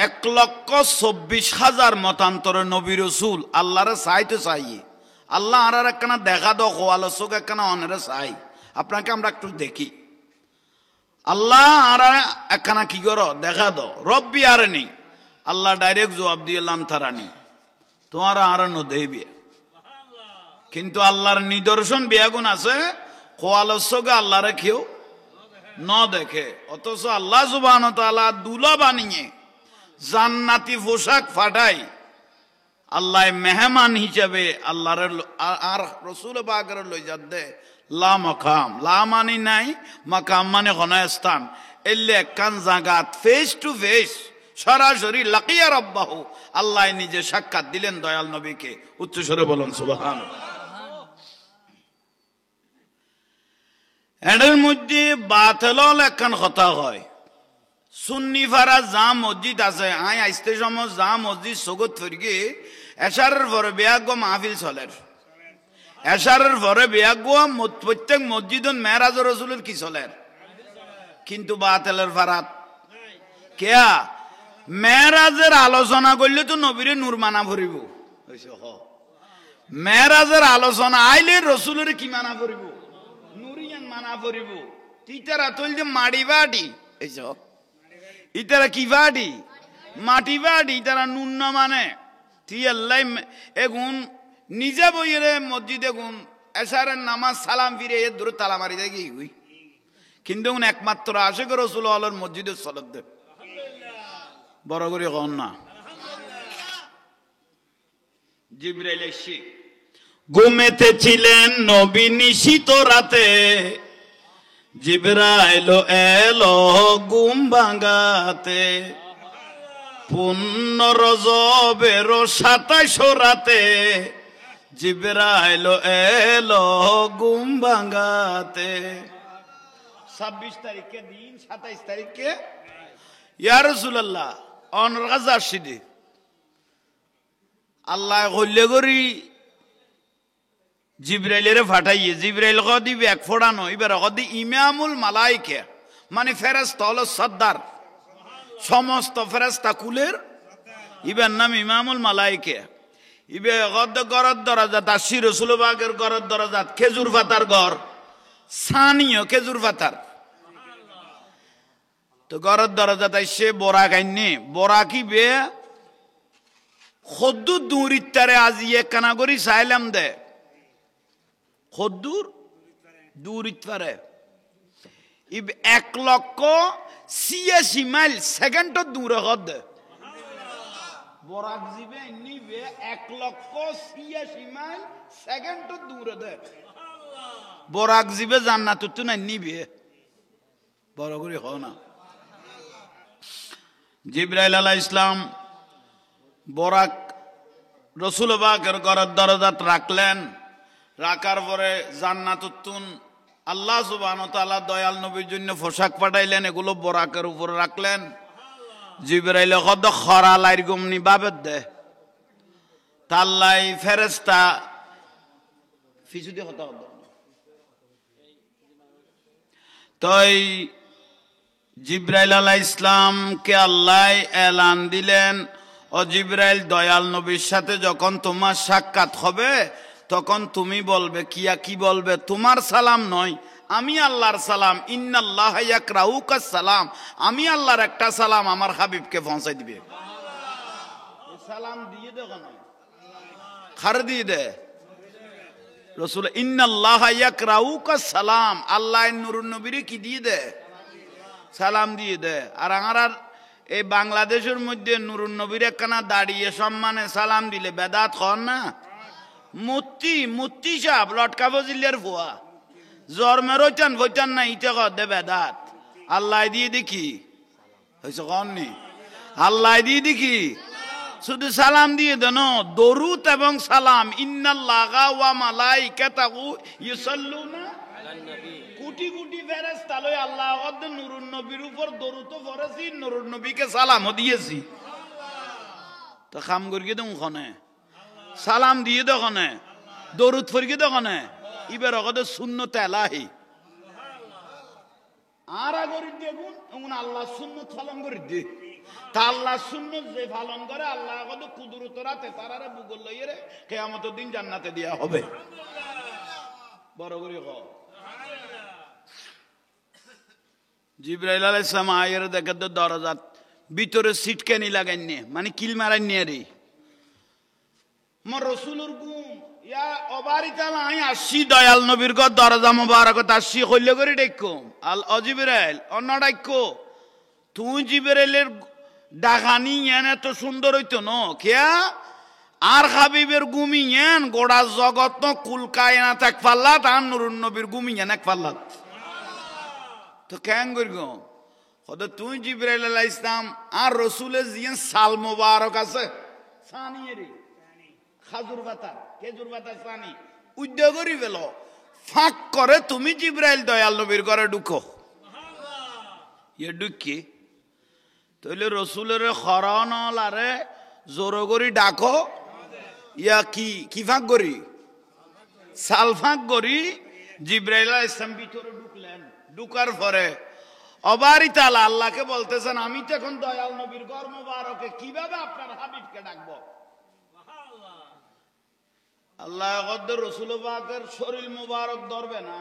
1,24,000 মতান্তরে নবী রাসূল আল্লাহরে চাইতে চাই আল্লাহ আর একখানা দেখা দাও খোয়ালো চোখ একখানা অনেরে চাই আপনাকে আমরা একটু দেখি আল্লাহ আর একখানা কি করো দেখা দাও রব্বি আর নেই আল্লাহ ডাইরেক্ট জবাব দিলাম তারানি তোমার আর ন দেবে কিন্তু আল্লাহর নিদর্শন বেয়াগুন আছে খোয়ালো চোখে আল্লাহরে কেউ ন দেখে অথচ আল্লাহ সুবহানাহু ওয়া তাআলা দুলা বানিয়ে জান্নাতি পোশাক ফাটাই আল্লাহ মেহমান হিসেবে আল্লাহর আর রাসূল পাকের লই যাতে লা মাকাম লা মানি নাই মাকাম মানে গণস্থান এলে একখান জায়গাত ফেস টু ফেস সরাসরি লাকিয়া রাব্বাহু আল্লাহ নিজে সাক্ষাৎ দিলেন দয়াল নবীকে উচ্চস্বরে বলুন সুবহানাল্লাহ এর মধ্যে বাতিল একখান কথা হয় সুন্নি ফারা যা মসজিদ আছে আই আইতে সময় যা মসজিদ সগত ফিরগে এশারের পরে বেয়াগ মাহফিল চলের এশারের পরে বেয়াগ প্রত্যেক মসজিদ মেরাজ রাসূলের কি চলের কিন্তু বাতিলের ফারাত কেয়া মেরাজের আলোচনা করলে তো নবীরে নূর মানা ভরিব মেরাজের আলোচনা আইলে রাসূলের কি মানা ভরিব নুরিয়ান মানা ভরিব তিতারা তৈল যে মাড়ি বাড়ি এইসব ইতারা কি বাড়ি মাটি বাড়ি তারা নুন মানে তুই আল্লাহ এগুন নিজে বইয়ে মসজিদে গুন এসারের নামাজ সালাম ফিরে এর দূরে তালা মারি দেয় কি কিন্তু একমাত্র আশেক রাসূল আল্লাহর মসজিদের সলত দে বড় করে কন না জিবরাইল এসে ঘুমেতে ছিলেন নবী নিশিত রাতে জিবরাইল এলো ঘুম ভাঙাতে পূর্ণ রজবের 27 রাতে জিবরাইল এলো ঘুম ভাঙাতে 26 তারিখে দিন 27 তারিখে ইয়া রাসূলুল্লাহ অনর গাজার সিদি আল্লাহ হইলে গরি জিবরাইলের ফাটাইয়ে জিবরাইল কদি এক ফোড়ানো এবার কদি ইমামুল মালাইকা মানে ফেরেশতা হলো সর্দার সমস্ত ফেরেশতা কুলের ইবার নাম ইমামুল মালাইকা ইবে গদ গরদ দরজাত আশি রাসূল পাকের গরদ দরজাত খেজুর পাতার ঘর সানিও খেজুর পাতার তো গরদ দরজাত আইসে বড়া গাইনে বড়া কি বে খদ্দুর দূরিত্তারে আজিয়ে কানাগরি সাইলাম দে খদ্দুর দূরিত্তারে ইব 1,86 মাইল সেকেন্ডত দূরে হদ বরাক জিবে নিবে 1,86 মাইল সেকেন্ডত দূরে দে বরাক জিবে জান্নাতত তো না নিবে বড় করে হও না জিবরাইল আলাইহিস সালাম বরাক রাসূল পাকের ঘরের দরজাত রাখলেন রাখার পরে জান্নাতুন আল্লাহ সুবহানাহু ওয়া তাআলা দয়াল নবীর জন্য পোশাক পাঠাইলেন এগুলো বরাকের উপর রাখলেন জিবরাইল কদ খরা লাইর গমনি বাবেদ দে তাল্লাই ফেরেশতা ফিসু দিয়ে কথা হতো তাই জিবরাইল আলাইহিস সালাম কে আল্লাহ এলান দিলেন ও জিবরাইল দয়াল নবীর সাথে যখন তোমার সাক্ষাৎ হবে তখন তুমি বলবে কি বলবে তোমার সালাম নয় আমি আল্লাহর সালাম ইন্নাল্লাহা ইয়াকরাউকা সালাম আমি আল্লাহর একটা সালাম আমার হাবিবকে পৌঁছাই দিবে সালাম দিয়ে দে কেন খার দিয়ে দে রাসূল ইন্নাল্লাহা ইয়াকরাউকা সালাম আল্লাহ নূরুন নবীরে কি দিয়ে দে সালাম দিয়ে দে আর আমার এই বাংলাদেশের মধ্যে নূরুন নবীর একখানা দাঁড়িয়ে সম্মানে সালাম দিলে বেদাত হন না মুত্তি সাহেব লটকা ফজিলের ফুয়া জন্মের ভৈটান না ইতে দে বেদাত আল্লাহ দিয়ে দেখি হয়েছে কননি আল্লাহ দিয়ে দেখি শুধু সালাম দিয়ে দেন দরুদ এবং সালাম ইন্নাল্লাহা ওয়া মালাইকাতাহু ইউসাল্লুনা আলান নবী কোটি কোটি ফেরেশতা লয় আল্লাহ ওয়াদ নূরুন নবীর উপর দরুদ পড়েছি নূরুন নবীকে সালামও দিয়েছি তো কাম করিয়ে দেন ওখানে সালাম দিয়ে দোকানে দরুদ ফরিয়ে দোকানে ইবার অগদ সুন্নত এলাহি আর আগরি দেখুন এমন আল্লাহ সুন্নত সালাম করে দে তা আল্লাহ সুন্নত যে পালন করে আল্লাহ কত কুদরত রাতে তারারে বুগল লইয়ে রে কিয়ামতের দিন জান্নাতে দেয়া হবে বড় করে কও জিবরাইল আলাইহিস সালাম আয়ের দেখে তো দরজাত ভিতরে সিটকানি লাগাইনে মানে কিল মারাইনে রে মোর রাসূলুর গুম ইয়া অবারিতালা আই আসি দয়াল নবীর ঘর দরজা মোবারকত আসি কইলে করে ডাকো আল জিবরাইল অন্য ডাকো তুই জিবরাইলের ডাকানি এনে তো সুন্দর হইতো ন কেয়া আর হাবিবের গুমি এন গোড়া জগৎ ন কুলকায় না থাক পাল্লাত আর নুরুন নবীর গুমি এন এক পাল্লাত তো কেন করব কত তুই জিবরাইল আলাইহিস সালাম আর রাসূলের জিন সাল মোবারক আছে সানি রে খাজুর পাতা খেজুর পাতা সানি উদ্যোগ করি ফেলো ফাঁক করে তুমি জিবরাইল দয়াল নবীর ঘরে ঢুকো ইয়ে ঢুকি তাহলে রসুলের খরনল আরে জোর করি ডাকো ইয়া কি ফাঁক করি সাল ফাঁক করি জিবরাইল আলাইহিস সালাম ভিতরে ঢুকলেন ঢুকার পরে অবারিতালা আল্লাহকে বলতেছেন আমি তো এখন দয়াল নবীর ঘর মোবারকে কিভাবে আপনার হাবিবকে ডাকবো আল্লাহ গদ্দর রসুল পাকের শরীর মুবারক ধরবে না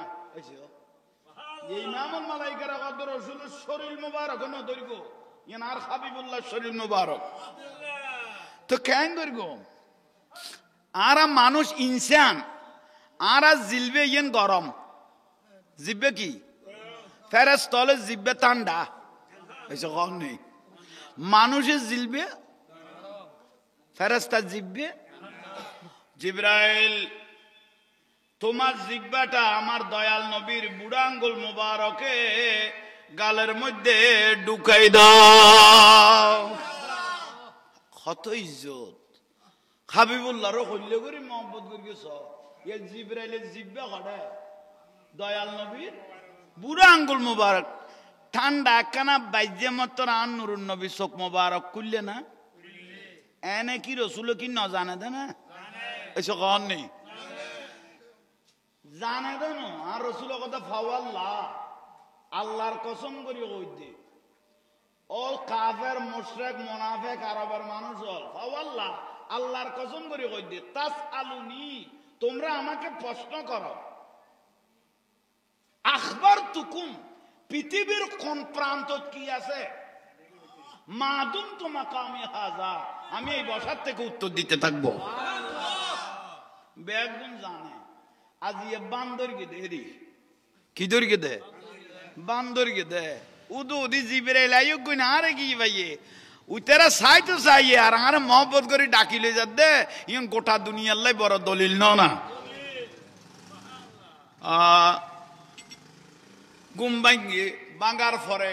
এই ইমামুল মালাইকারা গদ্দর রসুলের শরীর মুবারক না ধরব ইয়ান আর হাবিবুল্লাহ শরীর মুবারক তো কেন ধরব আর মানুষ ইনসান আর জিলবে ইয়ান গরম জিব্বে কি ফেরেশতলে জিব্বে ঠান্ডা এসে কম নেই মানুষের জিলবে ফেরেশতা জিব্বে জিবরাইল তোমার জিহ্বাটা আমার দয়াল নবীর বুড়া আঙ্গুল মুবারকে গালের মধ্যে ঢুকাই দাও কত ইজ্জত হাবিবুল্লাহর কইলে করি মোহাম্মদ করে গেছ এই জিবরাইলের জিহ্বা কড়ে দয়াল নবীর বুড়া আঙ্গুল মুবারক ঠান্ডা কানা বাইজে মত আর নুরুন নবী চোখ মুবারক খুললে না এনে কি রসুল কি ন জানে দে না এসে কন নেই জানে দেন আর রসুল কথা ফাওয়াল্লাহ আল্লাহর কসম করি কই দে ও কাফের মুশরিক মুনাফিক আরবের মানুষ হল ফাওয়াল্লাহ আল্লাহর কসম করি কই দে তাসআলুনি তোমরা আমাকে প্রশ্ন করো আখবারতুকুম পৃথিবীর কোন প্রান্তত কি আছে মাদুম তো মাকামি হাজা আমি এই বসার থেকে উত্তর দিতে থাকবো বেগুন জানে আজ ইয়ে বান্দর গে দেরি কি দর গে দে বান্দর গে দে উদু উদি জিবরাইল আইও কই না আরে কি ভাইয়ে উতেরা চাই তো চাই আর আরে মহব্বত করে ডাকি লই যা দে ইন গোটা দুনিয়ার লাই বড় দলিল না ঘুম ভাঙ্গি বাঙ্গার পরে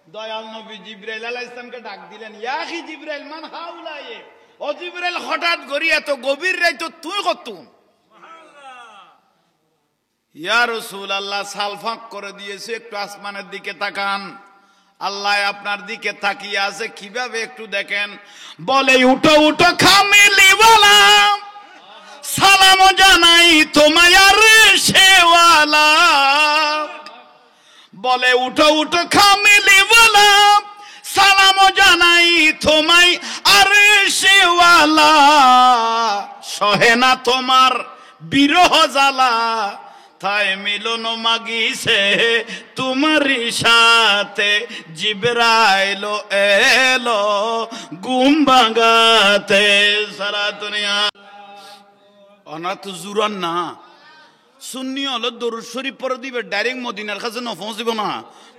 দয়াল নবী জিবরাইল আলাইহিস সালামকে ডাক দিলেন ইয়া কি জিবরাইল মান হাউলায়ে ও জিবরাইল হঠাৎ গড়ি এত গভীর রাইতো তুই কতুম ইয়া রাসূলুল্লাহ সালফাক করে দিয়েছে একটু আসমানের দিকে তাকান আল্লাহ আপনার দিকে তাকিয়ে আছে কিভাবে একটু দেখেন বলে উঠো উঠো খামিলিওয়ালা সালাম জানাই তোমায় আর সেওয়ালা বলে উঠো উঠো খামিলিওয়ালা সালাম জানাই তোমায় আর সেওয়ালা সহে না তোমার বিরহ জ্বালা তাই মিলন মাগিছে তোমারই সাথে জিবরাইল এলো ঘুম ভাঙাতে সারা দুনিয়া অনাথ জুরান না সুন্নি হলো দরুদ শরীফ পড়ে দিবে ডাইরেক্ট মদিনার কাছে না পৌঁছবে না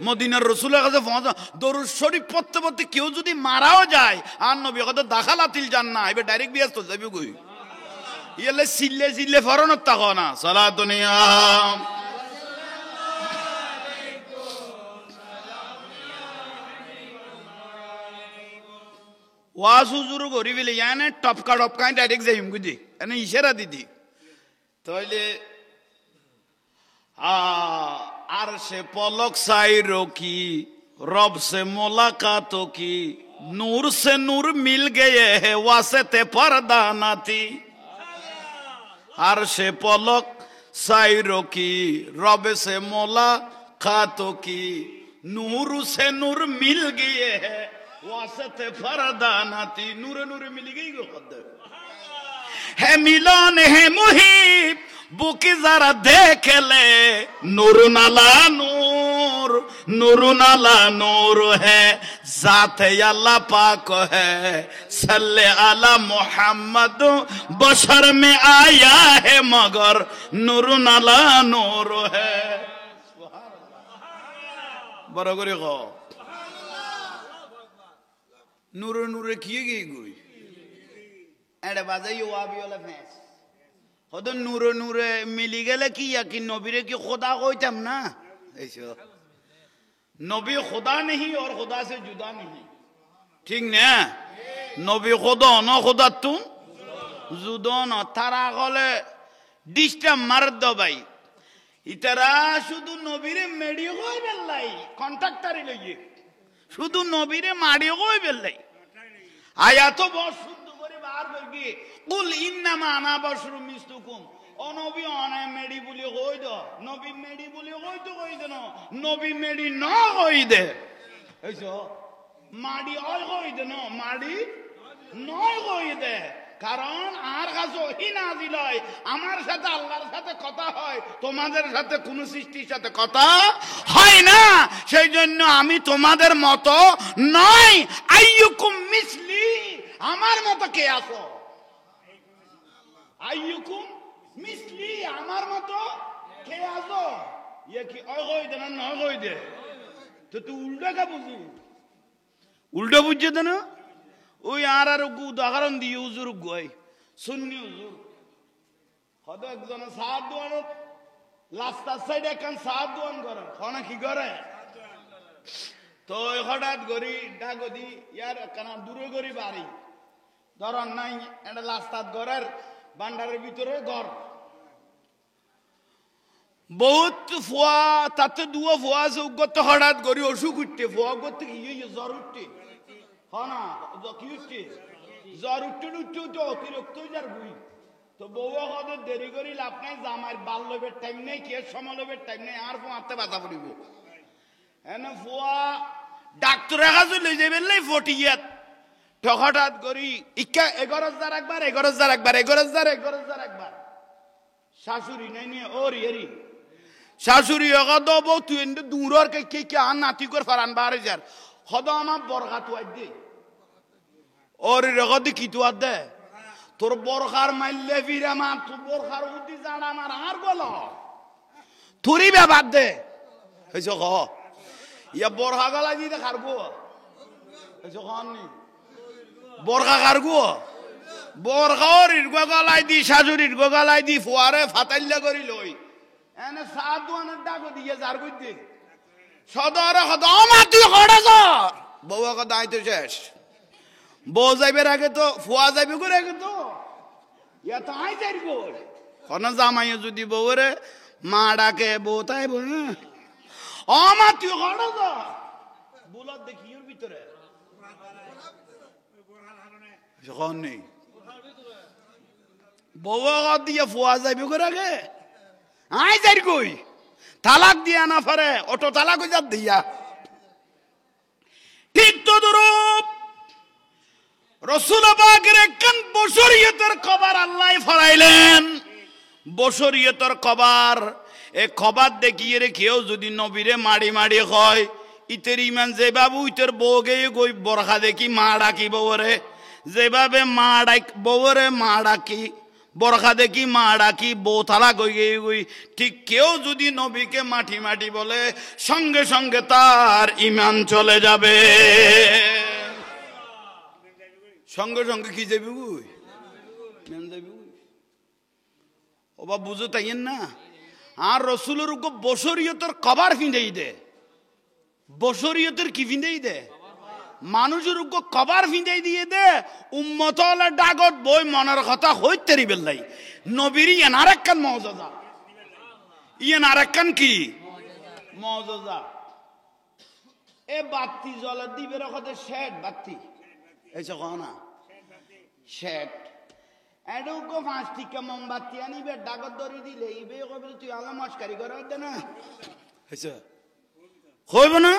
মদিনার রসুলের কাছে পৌঁছা দরুদ শরীফ পড়তে পড়তে কেউ যদি মারাও যায় আর নবী কথা দাখালাতিল জান্নাহ এবার ডাইরেক্ট বিয়াস তো যাবে কই ইয়েলে সিল্লে সিল্লে ফরনত তাকো না সালাতুন ইয়া ওয়াজ হুজুর গরি বলে ইয়ানে টপকা টপকাই ডাইরেক্ট যাইম গুদি এনে ইশারা দিদি তাইলে আর সে পলক সাই রকি রব সে मुलाकात की नूर से नूर मिल गए है वास्ते पर्दा ना थी हर से पलक साइरो की रब से मुलाकात की नूर से नूर मिल गए है ওয়াসতে ফরদানাতি নূরে নূরে মিলি গই গো খদ হে মিলন হে মুহিব বুকে যারা দেখলে নূর নালা নূর नूर नाला नूर है जाते अल्लाह पाक है सल्ले अला मोहम्मद बशर में आया है मगर नूर नाला नूर है बराबर हो नूरे नूरे किए गई गुई एडे बाजा यो आबी वाला फैस खुद नूरे नूरे मिली गले की यकीन नबीरे की खुदा कोई तम ना ऐसे नबी खुदा नहीं और खुदा से जुदा नहीं ठीक ना नबी खुदा न खुदा तुम जुदा न तारा गले डिस्टा मर्द भाई इतरा शुद्ध नबीरे मेडियो कोई बेल्लाई कॉन्ट्रैक्टरी लगी शुद्ध नबीरे माडियो कोई बेल्लाई आया तो बहुत शुद्ध करे बाहर बोली कुल इन्नमा अना बशरुम मिस्लुकुम ओ नबी आने मेडी बोली कोई दो नबी मेडी बोली कोई दो ना नबी मेडी ना कोई दे ऐसा माडी और कोई दे ना माडी ना कोई दे कारण आर काছে ওহী নাযিল হয় আমার সাথে আল্লাহর সাথে কথা হয় তোমাদের সাথে কোন সৃষ্টির সাথে কথা হয় না সেইজন্য আমি তোমাদের মতো নই আইয়ুকুম মিসলি আমার মতো কে আছো আইয়ুকুম মিসলি আমার মতো কে আছো ये কি ওই কই দে না কই দে তো তুই উল্টা কা বুঝি উল্টা বুঝছে না ওই আর উদাহরণ দিয়ে হুজুর গই সুন্নি হুজুর হদ একজন সাদ দোয়ান রাস্তার সাইডে একখান সাদ দোয়ান করে কোনা কি করে তো হঠাৎ গরি ডাগদি ইয়ার কানা দূরে গরি বাড়ি ধরন নাই এটা রাস্তার ঘরের বান্ডারের ভিতরে ঘর বহুত ফুয়া তাতে দুয়া ফুয়া আছে উগত হঠাৎ গরি অসুখ উঠতে ফুয়া করতে কি জ্বর উঠতে হনা কি উঠতে জ্বর উঠতে উঠতে তো অতিরিক্ত যার বুই তো বউয়া কত দেরি করি লাভ নাই জামাই বাল লবের টাইম নেই কে সমলবের টাইম নেই আর ফোন আতে বাধা পড়িব এনে ফুয়া ডাক্তারের কাছে লই যাবেন লাই ফটিয়াত তো হঠাৎ করি ইকা 11,000 একবার 11,000 একবার 11,000 একবার শাশুড়ি নাই নিয়ে ওরি এরি শাশুড়ি কত বউ তুই এনে দূরর কে কে আন নাতি কর ফারান বারে যার খদা আমার বরখা তুই দে ওর রেগদি কি তুই দে তোর বরখার মাইলে ফিরে মা তোর বরখার উদি জানা আমার আর বলো তুরি ব্যাপার দে হইছো ক ইয়া বরখা গলা দিতে খারবো হইছো খাননি বরখা খারগো বরখার ইরগো গলাই দি শাশুড়ির গলাই দি ফুয়ারে ফাতাইল্লা করি লই এনে সাত দোয়ানের ডাক দিয়ে যার কই দে সদরে খদমা তুই খড়া যর বউয়া কো দাইতে শেষ বউ যাইবার আগে তো ফুয়া যাইবে করে আগে তো ইয়া তো আই যাইব কোন জামাইয়ে যদি বউরে মা ডাকে বউ তাইব ও মা তুই খড়া যর বুলাত দেখি ওর ভিতরে যখন নেই বউয়া দিয়ে ফুয়া যাইবে করে আগে আই যাই কই তালাক দিয়া না পারে অটো তালাক হয়ে দিয়া ঠিক তো দরুপ রাসূল পাকের একখান বশরিয়তের খবর আল্লাহ ফরাইলেন বশরিয়তের খবর এ খবর দেখিয়ে রেখেও যদি নবীরে মাড়ি মাড়ি হয় ইতের ইমান যে বাবু ইতের বউগে গই বরখা দেখি মা ডাকি বউরে যেভাবে মা ডাক বউরে মা ডাকি বরখা দেখি মা ডাকি বউ তালাক হয়ে গই ঠিক কেউ যদি নবীকে মাটি মাটি বলে সঙ্গে সঙ্গে তার ইমান চলে যাবে সঙ্গে সঙ্গে কি যাবি গুই ইমান যাবি ও বা বুঝো তাইয়েন না আর রাসূলের উপর বশরিয়তের কভার ফিন্দেই দে বশরিয়তের কি ফিন্দেই দে মানুষের উপর কভার ফিন্দেই দিয়ে দে উম্মতলা ডাগত বই মনের কথা হইতে রিবেলাই নবীর ইয়ান আরেকখান মুজিজা ইয়ান আরেকখান কি মুজিজা এ বাতি জ্বলা দিবের কথা শেড বাতি এইসব না শেড এডুকো 5 টিকা মোমবাতি আনিবে ডাগত ধরি দিলে ইবে কবে তুই আলা মস্কারি করে দে না হইছে হইব না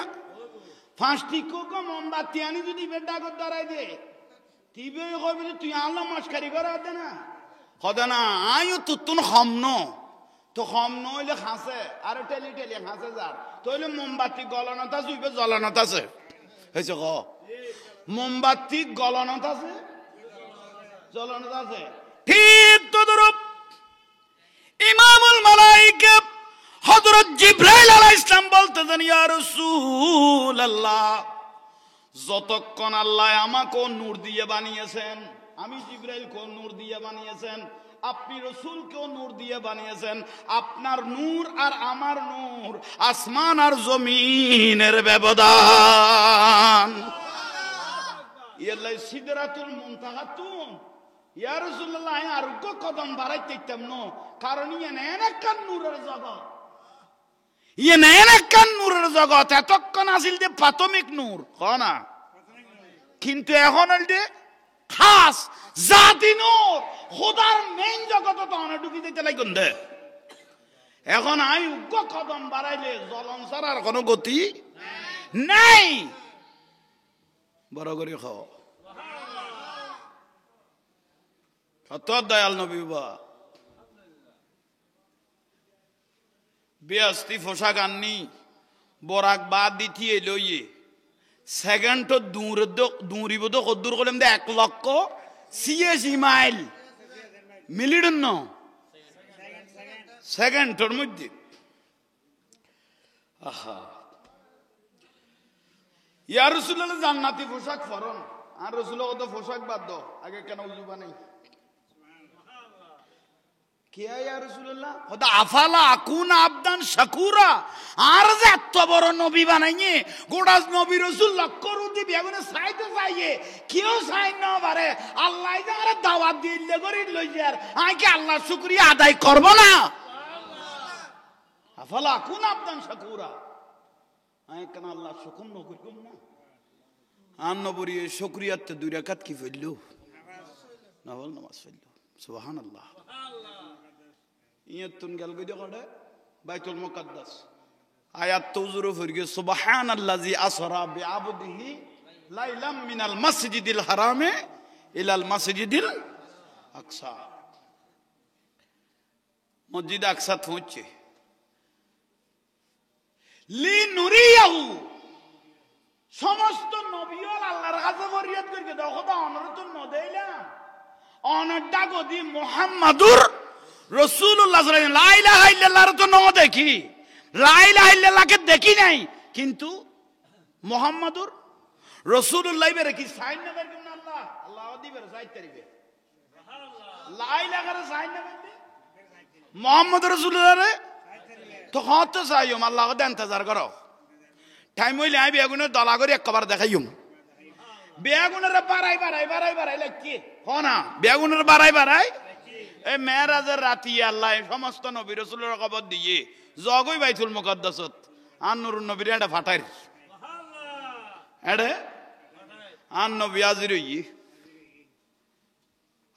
ফাঁসটি কোক মোমবাতি আনি যদি বেডাগত দাঁড়াই দে তিবে কবি তুই আনলো মস্কারি করে হতে না হতে না আইও তুতুন খমন তো খমন হইলে খাসে আর টেলি টেলি খাসে যার তইলে মোমবাতি গলনত আছে উইবে জ্বলনত আছে হয়েছে ক মোমবাতি গলনত আছে জ্বলনত আছে ঠিক তদরূপ ইমামুল মালাইকা হযরত জিবরাইল আলাইহিস সালাম বলতেছেন ইয়া রাসূলুল্লাহ যতক্ষণ আল্লাহ আমাকে নূর দিয়ে বানিয়েছেন আমি জিবরাইলকে নূর দিয়ে বানিয়েছেন আপনি রাসূলকেও নূর দিয়ে বানিয়েছেন আপনার নূর আর আমার নূর আসমান আর জমিনের ব্যবধান ইয়াল্লাই সিদরাতুল মুনতাহাতুন ইয়া রাসূলুল্লাহ আর কদম বাড়াইতে চাইতাম না কারণ একটা নূরের জগৎ একটা নূরের জগৎ এতক্ষণ আসিল যে প্রাথমিক নূর না কিন্তু এখন যে খাস জাতি নূর খোদার মেইন জগৎ তো অনেক ঢুকি দিতে লাগুন দে এখন আই উগ্র কদম বাড়াইলে জ্বলন ছাড়ার কোনো গতি নাই বড় করে খাও কত দয়াল নবী বা বেয়াস্তি পোশাক আননি বরাক বাদ দিতিয়ে লইয়ে সেকেন্ড দূরিব তো কদ্দুর করলাম 1,86,000 মাইল মিলিডন ন সেকেন্ডের মধ্যে আহা ইয়া রাসূলুল্লাহ জান্নাতি পোশাক পরন আর রাসূলুল্লাহ তো পোশাক বাদ দাও আগে কেন উজুবা নাই কিয়া ইয়া রাসূলুল্লাহ ওদা আফালা আকুনা আবদান শাকুরা আর যে এত বড় নবী বানাইনি গোটা নবী রাসূল লক্কর দিবি এগুলো চাইতে চাইয়ে কেউ চাই না পারে আল্লাহ যারা দাওয়াত দিলে করি লই যার আই কি আল্লাহর শুকরিয়া আদায় করব না আফালা আকুনা আবদান শাকুরা আই কেন আল্লাহ শুকর ন করব না আন নবী শুকরিয়াতে 2 রাকাত কি পড়লো নফল নামাজ পড়লো সুবহানাল্লাহ ইয়তুন গেল গই দেখে বাইতুল মুকাদ্দাস আয়াত তৌজুরু ফরগে সুবহানাল্লাযী আসরা বিআবদিহি লাইলাম মিনাল মাসজিদিল হারামে ইলাল মাসজিদিল আকসা মসজিদ আকসা পৌঁছে লি নুরিয়াহু সমস্ত নবীও আল্লাহর কাছে ফরিয়াদ করে দেখো তো অনরত নদেইলাম অনরটা গদি মুহাম্মাদুর রাসূলুল্লাহ সাল্লাল্লাহু আলাইহি লা ইলাহা ইল্লাল্লাহর তো নাম দেখি লা ইলাহা ইল্লাল্লাহকে দেখি নাই কিন্তু মুহাম্মাদুর রাসূলুল্লাহ বেরে কি সাইন না করবেন আল্লাহ আল্লাহ দিবের সাইত করিবে সুবহানাল্লাহ লা ইলাহা রে সাইন না করবে মুহাম্মাদুর রাসূলুল্লাহ রে তো হত চাইম আল্লাহকে দেন ইন্তজার করো টাইম হইলে আই বেগুনে দলা করে একবার দেখাইম বেগুনের বাড়াই লাগছে হনা বেগুনের বাড়াই এই মেরাজের রাতি আল্লাহ সমস্ত নবী রাসূলের খবর দিয়ে জগই বাইতুল মুকাদ্দাসত আর নুরুন নবীর এটা ফাটাই এডে আর নবী হাজির হই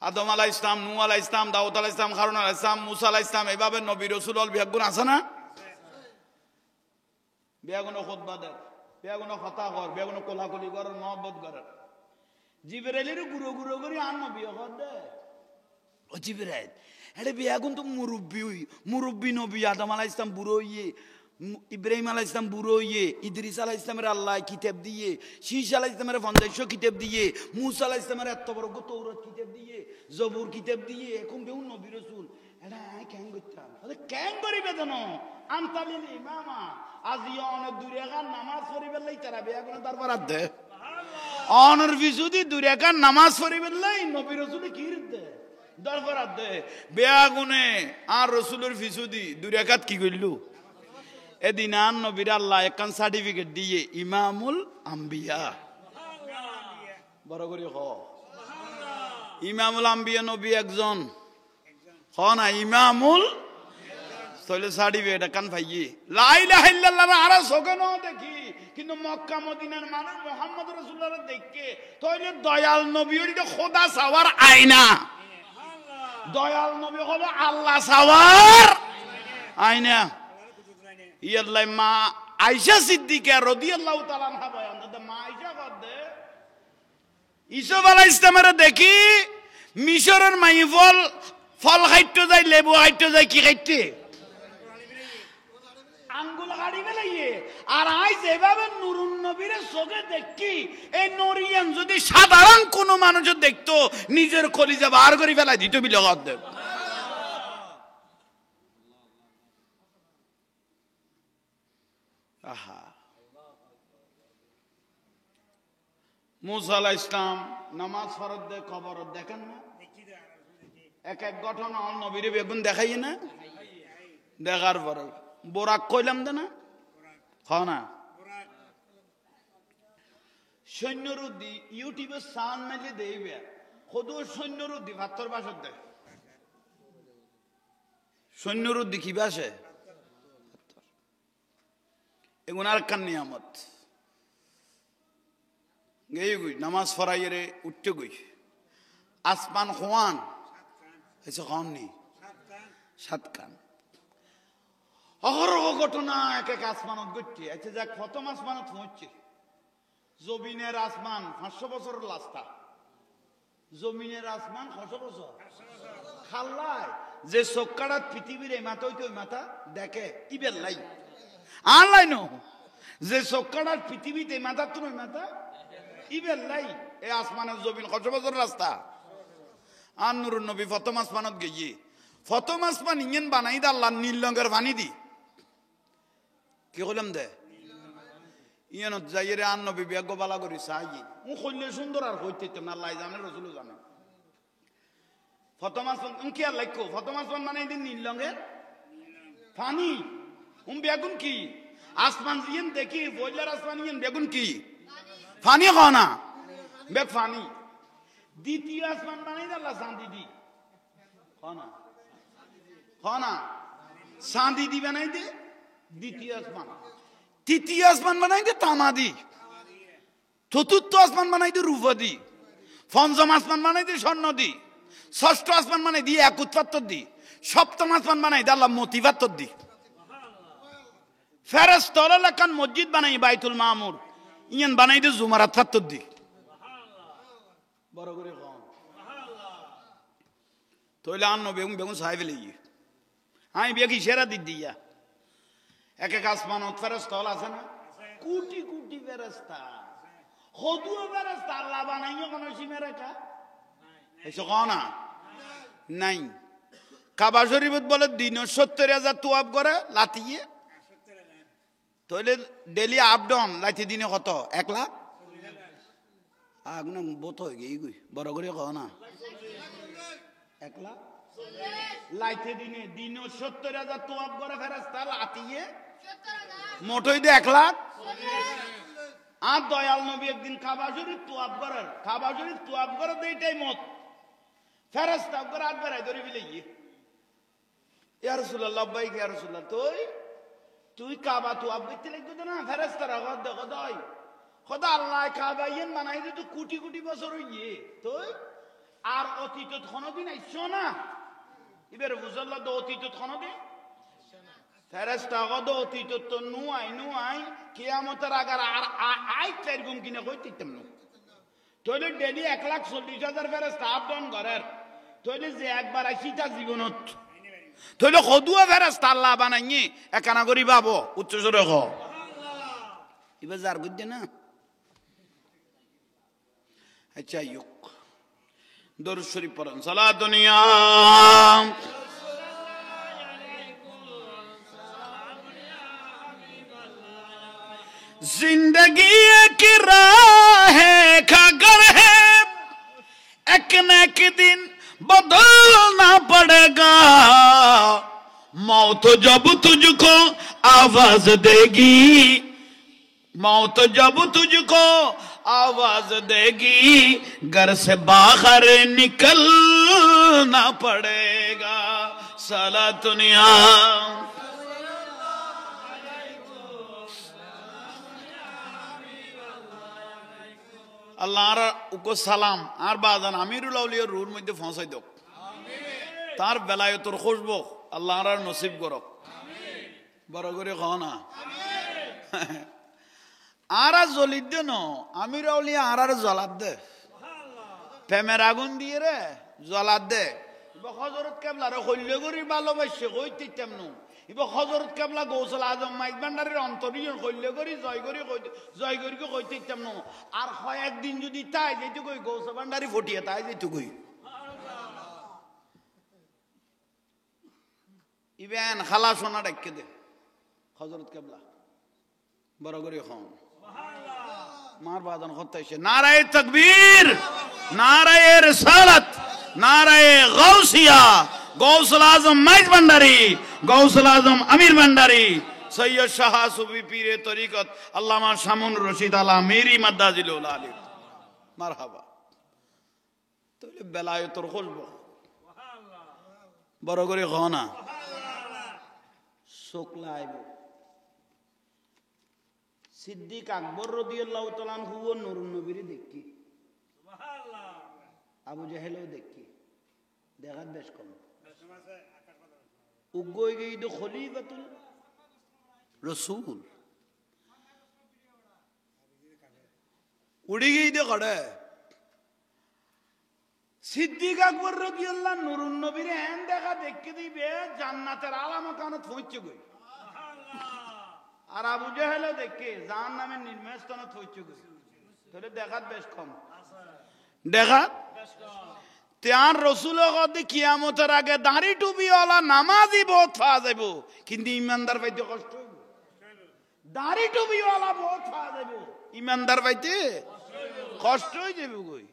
আদম আলাইহিস সালাম নূহ আলাইহিস সালাম দাউদ আলাইহিস সালাম হারুন আলাইহিস সালাম মুসা আলাইহিস সালাম এইভাবে নবী রাসূল বিয়াগুন আছে না বেগুন খুতবা দেয় বেগুন কথা কর বেগুন কোলাকুলি কর মহব্বত কর জিবরাইলের গুরু করে আর নবী কর দে ও জিবরাইল এটা বেগুন তো মুরব্বী নবী আদম আলাইহিস সালাম বুড়ো হইয়ে ইব্রাহিম আলাইহিস সালাম বুড়ো হইয়ে ইদ্রিস আলাইহিস সালামের আল্লাহ কিতাব দিয়ে শীশ আলাইহিস সালামের 50 কিতাব দিয়ে মুসা আলাইহিস সালামের এত বড় তৌরাত কিতাব দিয়ে জবুর কিতাব দিয়ে এখন বেগুন নবী রাসূল এটা কেন করতাম কেন করিবে জানো আনতালিল ইমামা আজি অনেক দূরে গান নামাজ পড়িবে লাই তারা বেগুন দরবার দে অনর বিজুদি দূরে গান নামাজ পড়িবে লাই নবী রাসূল কি দে দরবার দে বেগুনে আর রাসূলের বিজুদি দূরে কাত কি কইলো এদিন আর নবীর আল্লাহ একখান সার্টিফিকেট দিয়ে ইমামুল আম্বিয়া বড় করে হ ইমামুল আম্বিয়া নবী একজন হ না ইমামুল তাহলে সার্টিফিকেট কান পাইয়ে লা ইলাহা ইল্লাল্লাহ আর সকে ন দেখি কিন্তু মক্কা মদিনার মানুষ মুহাম্মদ রাসূলুল্লাহ দেখে তাহলে দয়াল নবী হইলো খোদা সাওয়ার আয়না দয়াল নবী হলো আল্লাহ সাওয়ার আয়না ইয়াল্লাই মা আয়েশা সিদ্দিকা রাদিয়াল্লাহু তাআলা আনহা বয়ান দেন মা আয়েশা কদে ইসুফ আলাইহিস সালামের দেখি মিশরের মাই ফল খাইতে যায় লেবু খাইতে যায় কি খাইতে আঙ্গুল গাড়ি বেলাইয়ে আর আই যেভাবে নুরুন নবীর চোখে দেখি এই নরিয়ান যদি সাধারণ কোন মানুষ দেখতো নিজের কলিজা বার করে ফেলাই দিত বিলগত দেব আহা মুসা আলাইহিস সালাম নামাজ ফরজ দে কবর দেখেন না এক এক ঘটনা নবীর বেগুন দেখাই না দেখার পরে বোরাক কইলাম দে না না সৈন্যরুদ্ধি ইউটিউবে সান মেলে দেইবে খোদু সৈন্যরুদ্ধি ভাত্তর বাসর দেয় সৈন্যরুদ্ধি কি বাসে এগুন আর কান নিয়ামত গেই গুই নামাজ ফরাইয়ে উঠতে গুই আসমান খোয়ান এসে খান নি সাত কান অহরহ ঘটনা এক এক আসমানত গড়ছে আচ্ছা যাক প্রথম আসমানত পৌঁছছে জমিনের আসমান 500 বছরের রাস্তা জমিনের আসমান 500 বছর খাল্লায় যে চক্কাটা পৃথিবীর এই মাথা হইতে ওই মাথা দেখে ইবেল লাই আর লাইনো যে চক্কাটা পৃথিবীতে মাথা তো ওই মাথা ইবেল লাই এই আসমানের জমিন 500 বছরের রাস্তা আর নুরুন নবী প্রথম আসমানত গিয়ে প্রথম আসমান ইঞ্জিন বানাই দে আল্লাহ নীল রঙের পানি দি কি করলাম দে ইয়ানত যাইয়ে রে আন নবী বিয়াগ বালা করি চাই ও কইলে সুন্দর আর হইতে না আল্লাহ জানে রাসূল জানে প্রথম আসমান কি আর লাইকো প্রথম আসমান বানাই দিন নীল রঙের পানি বেগুন কি আসমান জিন দেখি বইলার আসমান ইন বেগুন কি পানি খানা বেগ পানি দ্বিতীয় আসমান বানাই দে আল্লাহ চাঁদি দি খানা চাঁদি দি বানাই দে দ্বিতীয় আসমান তৃতীয় আসমান বানাই দে তামা দি চতুর্থ আসমান বানাই দে রূপা দি পঞ্চম আসমান বানাই দে স্বর্ণ দি ষষ্ঠ আসমান বানাই দি একুত পাত্তর দি সপ্তম আসমান বানাই দে আল্লাহ মতি পাত্তর দি ফেরেশতারা লাকান মসজিদ বানাই বাইতুল মামুর ইয়ান বানাই দে জুমারাত পাত্তর দি বড় করে কম তোইলে আন্ন বেগুন বেগুন সাহেব লেগে আমি বেগি সেরা দিক দিয়া এক এক আসমান ফেরেশতা আছে না কোটি কোটি ফেরেশতা খদুও ফেরেশতা আল্লাহ বানাইও কোন সীমা রেখা এসো না নাই কাবা শরীফত বলে দিন 70,000 তোয়াব করে লাতিয়ে তোইলে ডেলি আপ ডাউন লাইতে দিনে কত 1 লাখ আগুন বোত হয়ে গই বড় করে কও না 1 লাখ লাইতে দিনে 70,000 তোয়াব করে ফেরেশতা লাতিয়ে মোটই দে 1 লাখ আর দয়াল নবী একদিন কাবা শরীফ তোয়াব করে দেইটাই মত ফেরেশতা করে হাত বেরাই ধরে বিলে ইয়া রাসূলুল্লাহ ভাই ইয়া রাসূলুল্লাহ তুই কাবা তোয়াব করতে লাগতো না ফেরেশতারা কত দেখো দই খোদা আল্লাহ কাবা ইন বানাই দে তো কোটি কোটি বছর হইয়ে তুই আর অতীতত কোনদিন আইছো না এবারে বুঝাল্লাহ তো অতীতত কোনদিন ফেরেশতা কত অতীতত তো নুয়াই কিয়ামতের আগার আর আই চার গুম কিনে কইতিতাম না তোলে ডেলি 1,40,000 ফেরেশতা আপ ডাউন করার তোলে যে একবার আইছিটা জীবনত তোলে খদুয়া ফেরেশতা আল্লাহ বানাইনি একানা করি বাবো উচ্চ জোরে কও ইবা জার গদ্দে না আচ্ছা ইউক দরুদ শরীফ পড়েন সালাতুন ইয়া जिंदगी एक राह है खगर है एक न एक दिन बदलना पड़ेगा मौत जब तुझको आवाज देगी मौत जब तुझको आवाज देगी घर से बाहर निकलना पड़ेगा सलातुनिया আল্লাহর উকো সালাম আর বাজান আমিরুল আউলিয়ার রুর মধ্যে পৌঁছাই দাও তার বেলায়েতর খুশবু আল্লাহর নসিব করক বড় করে কও না আর জ্বলিত দে ন আমির আউলিয়া আর জ্বলাত দে প্রেমের আগুন দিয়ে রে জ্বলাত দে হজরত কেবলারে হল্যগরি ভালোবাসছে কইতে তেমন এবার হজরত কেবলা গৌসল আজম মাইক ভান্ডারের অন্তরীয় হল্যগরি জয়গরিকে কইতে তেমন আর হয় একদিন যদি তাই যেটু কই গৌস ভান্ডারি ফটিয়ে তাই যেটু কই ইবেন খালা সোনা ডাক্কে দে হজরত কেবলা বড় করে খান মার বাদন হতাইছে নারায়ে তাকবীর নারায়ে রিসালাত নারায়ে গাউসিয়া গৌসুল আজম মাইজ ভান্ডারি গৌসুল আজম আমির ভান্ডারি সৈয়দ শাহ সুফি পীরে তরিকত আল্লামা শামুন রশিদ আলা মেরি মাদ্দাজিলুল আলিম মারহাবা তাহলে বেলায়েতর খুশবু বড় করে খানা শুকলাইব সিদ্দিক আকবর রাদিয়াল্লাহু তাআলা আনহু ও নূরুন নবীর দেখি সুবহানাল্লাহ আবু জাহেলও দেখি দেখার বেশ কম উগই গই দো খলিফাতুল রাসূল উড়ি গই দে কড়ে সিদ্দিক আকবর রাদিয়াল্লাহু নূরুন নবীর এন দেখা দেখি দিবে জান্নাতের আলা মাকানত পৌঁছে গই আর আবু জাহেল দেখে জাহান্নামের নির্মস্থানে পৌঁছে গই তাহলে দেখাত বেশ কম দেখাত তার রসুল কদ কিয়ামতের আগে দাড়ি টুপিওয়ালা নামাজি বহুত পাওয়া যাইব কিন্তু ইমানদার পাইতে কষ্ট হইব দাড়ি টুপিওয়ালা বহুত পাওয়া যাইব ইমানদার পাইতে কষ্ট হয়ে যাবে কই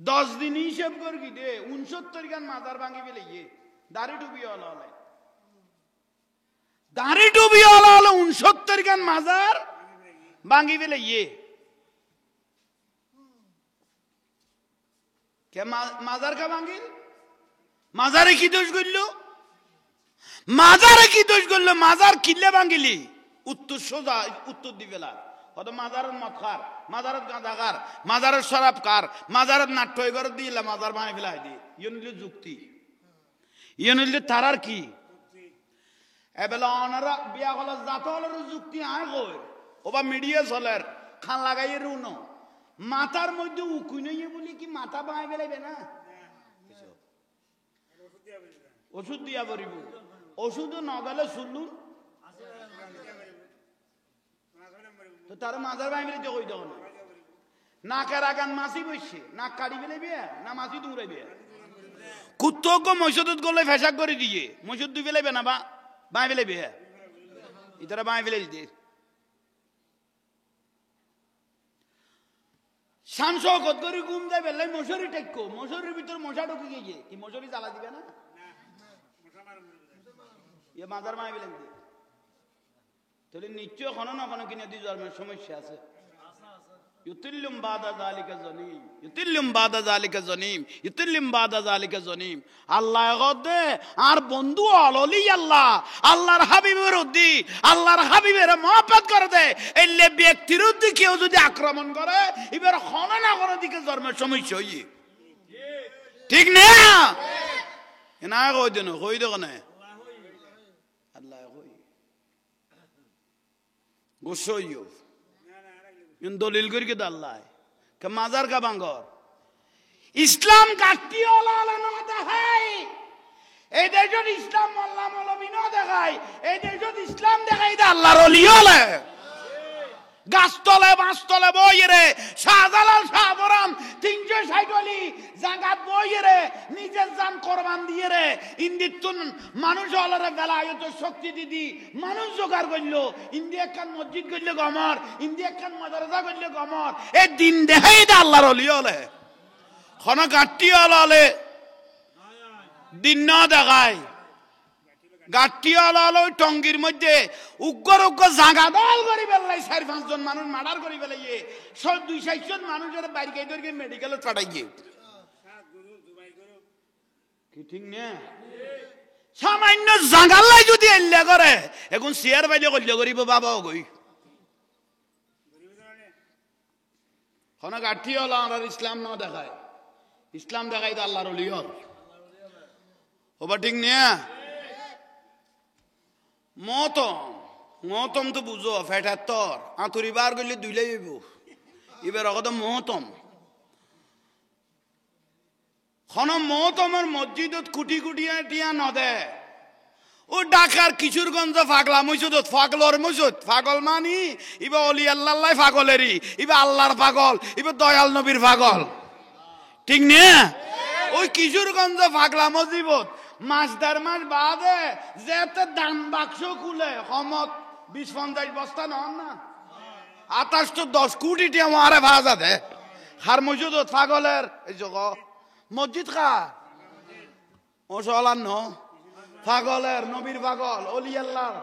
10 দিন হিসাব করবি দে 69 গান মাজার ভাঙি ফেলে গিয়ে দাড়ি টুপিওয়ালা হলে দাড়ি টুপিওয়ালা হলে 69 গান মাজার ভাঙি ফেলে গিয়ে কে মাজার কা ভাঙিল মাজারে কি দোষ করলো মাজারে কি দোষ করলো মাজার কিল্লে ভাঙিলি উত্তর সোজা উত্তর দিবেলা কত মাজারের মদ খার মাজারের গাঁজা খার মাজারের শরাব খার মাজারের নাট্য ঘর দিলা মাজার ভাঙি ফেলাই দি ইয়ে নিলে যুক্তি ইয়ে নিলে তারার কি এবেলা অনারা বিয়া হল জাত হলের যুক্তি আয় কই ওবা মিডিয়া চলের খান লাগাইয়ে রুন মাথার মধ্যে উকুই নইয়ে বলি কি মাথা ভাঙাই ফেলাইবে না ওষুধ দিয়া পড়িব ওষুধ নগেলে শুনলুন তো তার মাজার ভাঙি ফেলে কই দেব না নাকের আগান মাছি বসছে নাক কাটি ফেলাইবে না মাছি দৌড়াইবে কুত্তক মসজিদ গলে ফেসাক করে দিয়ে মসজিদ দুই ফেলাইবে না বা ভাঙি ফেলাইবে ইতারা ভাঙি ফেলাই দিয়ে শামশকত করে ঘুম যায় বেলাই মশারি টেকো মশারির ভিতর মশা ঢুকে গিয়ে কি মশারি জ্বালা দিবে না এ মাজার মাই বেলেন দিয়ে তাহলে নিশ্চয় কোনো না কোনো কিনে দিয়ে জন্মের সমস্যা আছে ইউতিল্লুম বাদা যালিকা জানিম ইউতিল্লুম বাদা যালিকা জানিম ইউতিল্লুম বাদা যালিকা জানিম আল্লাহ গদে আর বন্ধু অললি আল্লাহ আল্লাহর হাবিবের উদ্দি আল্লাহর হাবিবের মহব্বত করে দে এলে ব্যক্তির উদ্দি কেউ যদি আক্রমণ করে এবার খনা না করে দিকে জন্মের সমস্যা হই ঠিক না না কই দেন কই দেখ না আল্লাহ কই গোসইও দলিল করি কে দাল্লাই কে মাজার কা বাঙ্গর ইসলাম কাটি ওলা না দেখাই এই দেশত ইসলাম মোল্লা মৌলবী না দেখাই এই দেশত ইসলাম দেখাই দে আল্লাহর ওলি হলে গাছতলে বাঁশতলে বইরে শাহজালাল শাহবরাম 360 অলি জাগাত বইরে নিজের জান কোরবান দিয়ে রে ইন্দিতুন মানুষ হলরে বেলায়ত শক্তি দিদি মানুষ জোগাড় করলো ইন্ডিয়া খান মসজিদ করলে গমর ইন্ডিয়া খান মাদ্রাসা করলে গমর এই দিন দেখাই দে আল্লাহর ওলি হলে খন গাটি হলে দিন না দেখায় গাটিওয়ালা হলো টঙ্গির মধ্যে উগ্র উগ্র জাগা দল করে বেলাই 4-5 জন মানুষ মার্ডার করে বেলাইয়ে 200 জন মানুষের বাইরে ধরে মেডিকেলে পাঠাইয়ে কি ঠিক না সামান্য জাগালাই যদি এল্লা করে এখন শেয়ার বাইলে কইলে করিব বাবাও কই কোন গাটিওয়ালা আর ইসলাম না দেখায় ইসলাম দেখায় তো আল্লাহর ওলি হল ওবা ঠিক না মত মহতম তো বুঝো ফেটার তর আঁতুরি বার করলে দুইলে যাইব এবার অগত মহতম খন মহতমের মসজিদত কুটি কুটিয়া টিয়া নদে ও ঢাকার কিশোরগঞ্জ ফাগলা মসজিদত ফাগলর মসজিদ ফাগল মানি ইবা অলি আল্লাহ ফাগলেরই ইবা আল্লাহর পাগল ইবা দয়াল নবীর পাগল ঠিক না ওই কিশোরগঞ্জ ফাগলা মসজিদত মাস দেড় মাস বাদে যেতে দাম বাক্স খুলে সমত 20-50 বস্তা নন না 28 তো 10 কোটি টিয়া মারে ভাজা দে হার মসজিদত পাগলের এই জগ মসজিদ খা ও সলান ন পাগলের নবীর পাগল অলি আল্লাহর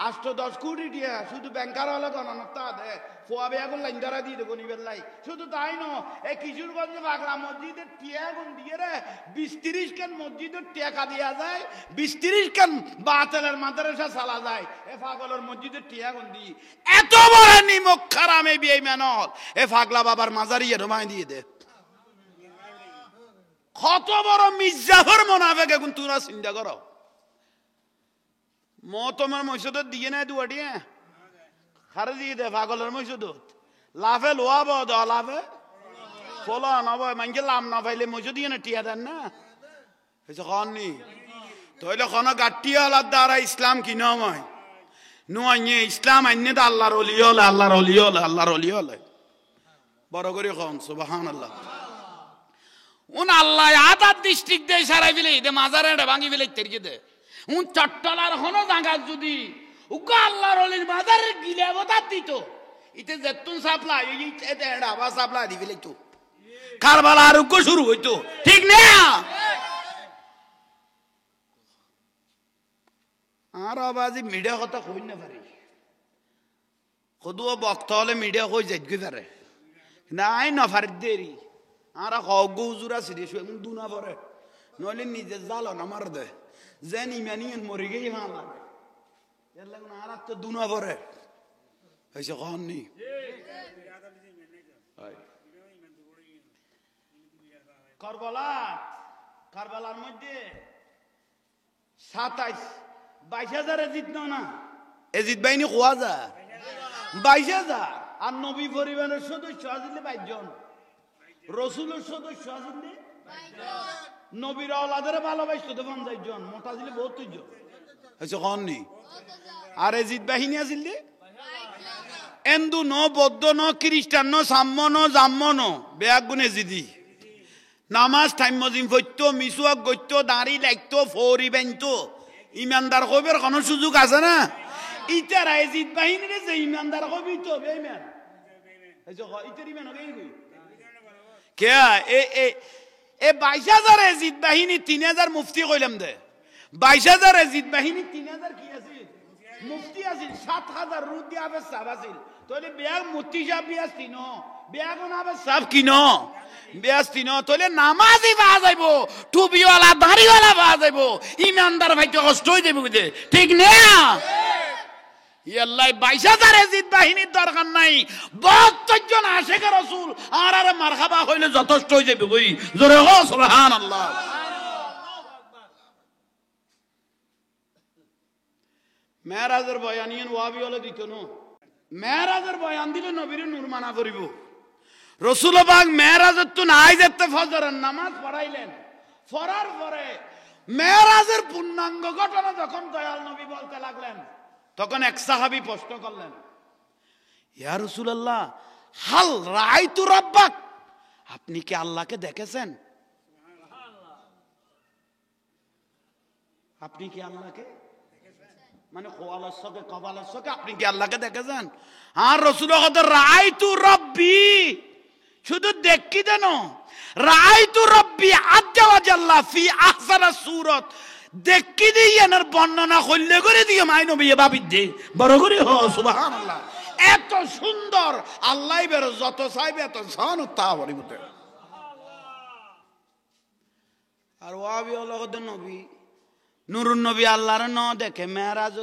8-10 কোটি টিয়া শুধু ব্যাংকার হলে গণনতা দে ফোয়া বেয়া করে লাইন ধরা দিয়ে দেবো নিবেন লাই শুধু তাই ন এই কিশোরগঞ্জে পাগলা মসজিদের টিয়া গুণ দিয়ে রে 20-30 খান মসজিদের টেকা দেওয়া যায় 20-30 খান বাতেলের মাদ্রাসা চালা যায় এ পাগলের মসজিদের টিয়া গুণ দিয়ে এত বড় নিমক খারামে বিয়ে মানল এ পাগলা বাবার মাজারি রমাই দিয়ে দে কত বড় মির্জাফর মোনাফেক এখন তোমরা চিন্তা করো তোমার মসজিদ দিয়ে নাই দুয়াটি খারে দিয়ে দে পাগলের মসজিদ লাভে লোয়াব লাভে ফলো নব মানকে লাভ না পাইলে মসজিদ দিয়ে না টিয়া দেন না নি তইলে কোনো গাঠি হলার দ্বারা ইসলাম কি নয় নুয়ে ইসলাম আইনে তো আল্লাহর অলি হলে আল্লাহর অলি হলে আল্লাহর অলি হলে বড় করে খন সুবহানাল্লাহ উন আল্লাহ আদার ডিস্ট্রিক্ট দে সারাই ফেলে দে মাজারে ভাঙি ফেলে তেরিয়ে দে উন চট্টলার হনো জায়গা যদি উকা আল্লাহর অলির মাজারে গিলে বতার দিত ইতে যেতুন সাপ্লাই এতে আবার সাপ্লাই দি ফেলে তো কারবালা আর উকো শুরু হইতো ঠিক না আর আবাজি মিডিয়া কথা কই না পারি কদুও বক্তা হলে মিডিয়া কই যাইতে পারে নাই না ফার দেরি আর হগু হুজুরা সিরিয়াস এমন দুনা পরে নইলে নিজে জালো না মার দে যেন ইমানিয়ান মরে গেই ভালো লাগে এর লাগে আর তো দুনা পরে হইছে কহনি কারবালার মধ্যে 27-22,000 এজিদ না এজিদ বাহিনী কোয়া যায় 22,000 আর নবী পরিবারের সদস্য আসলে 22 জন রসুলের সদস্য আসলে নবীর আওলাদের ভালোবাসতো 50 জন মোটা ছিল 72 জন হয়েছে কননি আর এজিদ বাহিনী আসলে হিন্দু ন বৌদ্ধ ন খ্রিস্টান ন সাম্য ন জাম্য ন বেয়াগুন এজিদি নামাজ টাইম মজিম ফৈত্য মিসুয়াক গৈত্য দাঁড়ি লাগতো ফৌরি বানতো ইমানদার কবির কোনো সুযোগ আছে না ইটার এজিদ বাহিনীর যে ইমানদার কবি তো বেইমান ইটার ইমান হয়ে গই কে এ 22,000 এজিদ বাহিনী 3,000 মুফতি কইলাম দে 22,000 এজিদ বাহিনী 3,000 কি আছে মুফতি আছে 7,000 রুদি আবে সাব আছে তোলে বেয়াগ মুফতি সাহেব বিয়াস তিনো বেয়াগ না আবে সব কিনো বিয়াস তিনো তোলে নামাজি পাওয়া যাইবো টুপিওয়ালা দাড়িওয়ালা পাওয়া যাইবো ইমানদার ভাই তো কষ্ট হই যাবে বুঝে ঠিক না ইয়াল্লাহ 22,000 এজিদ বাহিনীর দরকার নাই 72 জন আশিকে রাসূল আর মারহাবা হইলে যথেষ্ট হয়ে যাবে কই জোরে হ সুবহানাল্লাহ মেরাজের বয়ানিয়ন ওয়াবি হলে দিত না মেরাজের বয়ান দিলে নবীর নূর মানা করিব রাসূল পাক মেরাজের তো নাই যেতে ফজরের নামাজ পড়াইলেন পড়ার পরে মেরাজের পূর্ণাঙ্গ ঘটনা যখন দয়াল নবী বলতে লাগলেন তখন এক সাহাবী প্রশ্ন করলেন ইয়া রাসূলুল্লাহ হাল রাআইতু রাব্বাক আপনি কি আল্লাহকে দেখেছেন আপনি কি আল্লাহকে মানে কোয়ালার সকে কপালের সকে আপনি কি আল্লাহকে দেখেছেন আর রাসূল কত রাআইতু রাব্বি শুধু দেখি দেন রাআইতু রাব্বি আজ্জা ওয়া জাল্লা ফি আহসানা সূরাত দেখি দিয়ে এনার বর্ণনা করলে করে দিয়ে মাই নবী ভাবি দে বড় করে হ সুবহানাল্লাহ এত সুন্দর আল্লাহ বের যত চাইবে এত জান তা বলিবতে আর ওয়াবি হলো নবী নুরুন নবী আল্লাহর ন দেখে মেরাজ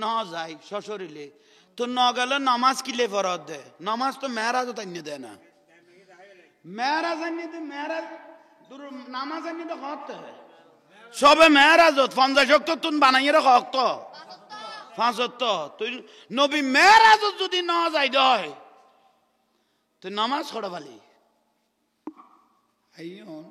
ন যায় শ্বশুরিলে তো ন গেলে নামাজ কিলে ফরত দে নামাজ তো মেরাজ তাইনে দেয় না মেরাজ আনি দে মেরাজ নামাজ আনি তো করতে সবে মেরাজ 50 ওয়াক্ত তুন বানাইয়ে রাখো 5 ওয়াক্ত তুই নবী মেরাজ যদি না যাই দয় তুই নামাজ পড়া ভালি আইয়ন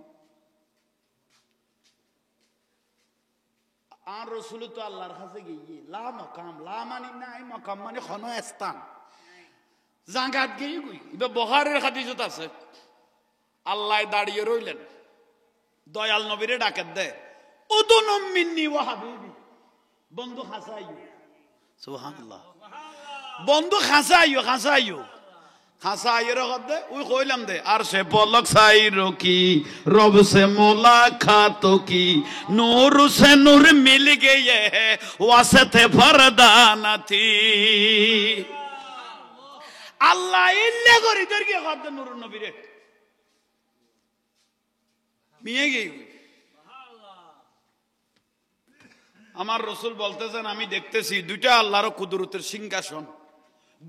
আর রাসূল তো আল্লাহর কাছে গিয়ে লা মাকাম লা মানে নাই মাকাম মানে কোন স্থান জায়গাত গিয়ে কই এটা বুখারীর হাদিসত আছে আল্লাহ দাঁড়িয়ে রইলেন দয়াল নবীরে ডাকে দে উদুনুম মিন্নি ওয়া হাবিবি বন্ধু খাসাইও সুবহানাল্লাহ বন্ধু খাসাইও খাসাইও রকত দে ওই কইলাম দে আর সে পলক সাইরো কি রব সে মুলাকাত কি নূর সে নূর মিল গয়ে ওয়াসতে ফরদানা থি আল্লাহ ইল্লে করি তোর কি কত নূর নবীরে মিয়ে গই আমার রাসূল বলতেছেন আমি দেখতেছি দুইটা আল্লাহর কুদরতের সিংহাসন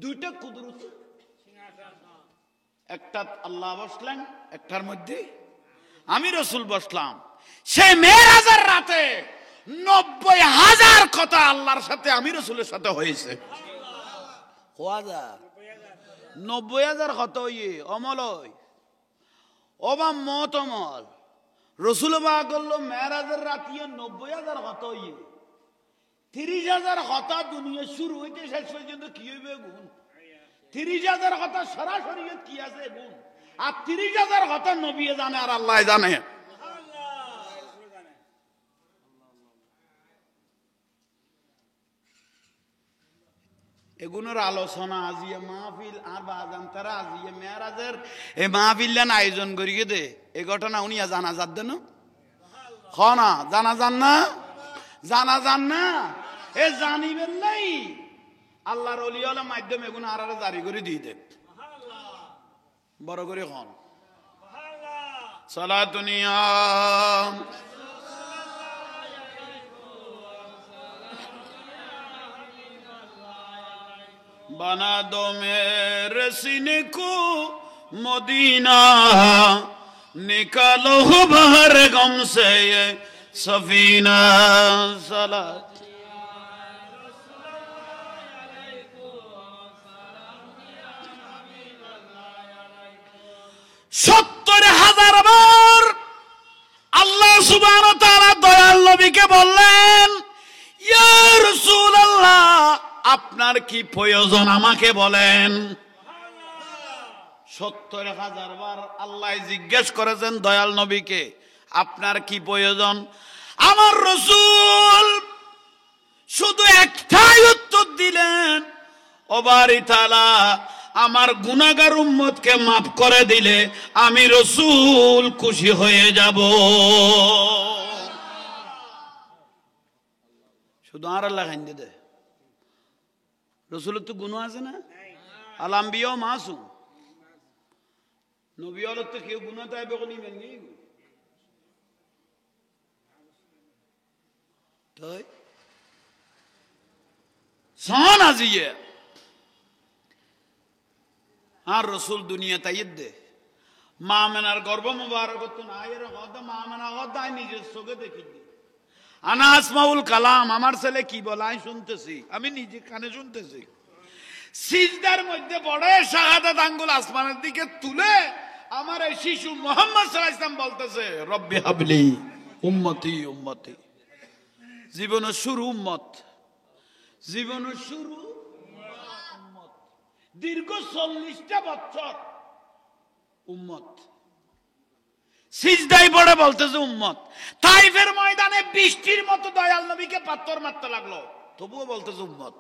দুইটা কুদরত একটা আল্লাহ বসলেন একটার মধ্যে আমি রাসূল বসলাম সেই মেরাজের রাতে 90,000 কথা আল্লাহর সাথে আমি রাসূলের সাথে হয়েছে 90,000 কথা হইয়ে অমল ওবা মত অমল রাসূল বা করলো মেরাজের রাতে 90,000 কথা হইয়ে 30,000 কথা দুনিয়া শুরু হইতে শেষ পর্যন্ত কি হইবে গুণ 30,000 কথা সরাসরি কি আছে গুণ আর 30,000 কথা নবী জানে আর আল্লাহ জানে এগুলোর আলোচনা আজিয়ে মাহফিল আর বাজান তারা আজিয়ে মেরাজের এই মাহফিলের আয়োজন করিয়ে দে এই ঘটনা উনি জানা যাদ না খনা জানা যান না এ জানিবেন নাই আল্লাহর ওলিয়ার মাধ্যমে এগুলো আর জারি করে দিয়ে দে বড় করে খন সালাতুনিয়া बना दो मेरे सीने को मदीना निकालो बाहर गम से ये सफीना सलात 70,000 বার আল্লাহ সুবহানাহু ওয়া তাআলা দয়াল নবীকে বললেন ইয়া রাসূলুল্লাহ আপনার কি প্রয়োজন আমাকে বলেন 70,000 বার আল্লাহ জিজ্ঞেস করেছেন দয়াল নবীকে আপনার কি প্রয়োজন আমার রাসূল শুধু একটাই উত্তর দিলেন ও বারি তাআলা আমার গুনাহগার উম্মতকে maaf করে দিলে আমি রাসূল খুশি হয়ে যাব শুধু আর আল্লাহ খাইন্দে দে রাসূলের তো গুনাহ আছে না আল আম্বিয়া মাসুম নবী হলো তো কেউ গুনাহ তাই বেগুনি মেননি তাই সান আজিয়ে আর রাসূল দুনিয়া তাইদ দে মা মেনার গর্ভ মুবারক তো না এর হদ মা মেনা হদ নিজের চোখে দেখি আনা আসমাউল কালাম আমার ছেলে কি বলে আমি শুনতেছি আমি নিজে কানে শুনতেছি সিজদার মধ্যে পড়ে শাহাদাত আঙ্গুল আসমানের দিকে তুলে আমার এই শিশু মুহাম্মদ সাল্লাল্লাহু আলাইহি ওয়াসাল্লাম বলতেছে রব্বি হাবলি উম্মতি উম্মতি জীবনের শুরু উম্মত জীবনের শুরু উম্মত দীর্ঘ 40টা বছর উম্মত সিজদায় পড়ে বলতেছে উম্মত তাইফের ময়দানে বৃষ্টির মতো দয়াল নবীকে পাথর মারতে লাগলো তবুও বলতেছে উম্মত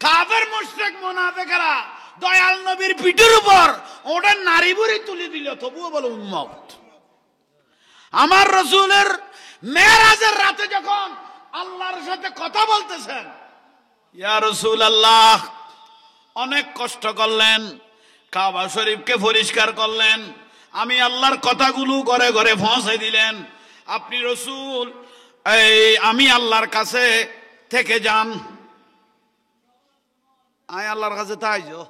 কাফের মুশরিক মুনাফিকরা দয়াল নবীর পিঠের উপর ওটা নারী বুড়ি তুলে দিল তবুও বলে উম্মত আমার রাসূলের মেরাজের রাতে যখন আল্লাহর সাথে কথা বলতেছেন ইয়া রাসূলুল্লাহ অনেক কষ্ট করলেন কাবা শরীফকে পরিষ্কার করলেন আমি আল্লাহর কথাগুলো ঘরে ঘরে পৌঁছে দিলেন আপনি রাসূল এই আমি আল্লাহর কাছে থেকে যান আয় আল্লাহর কাছে তাই যো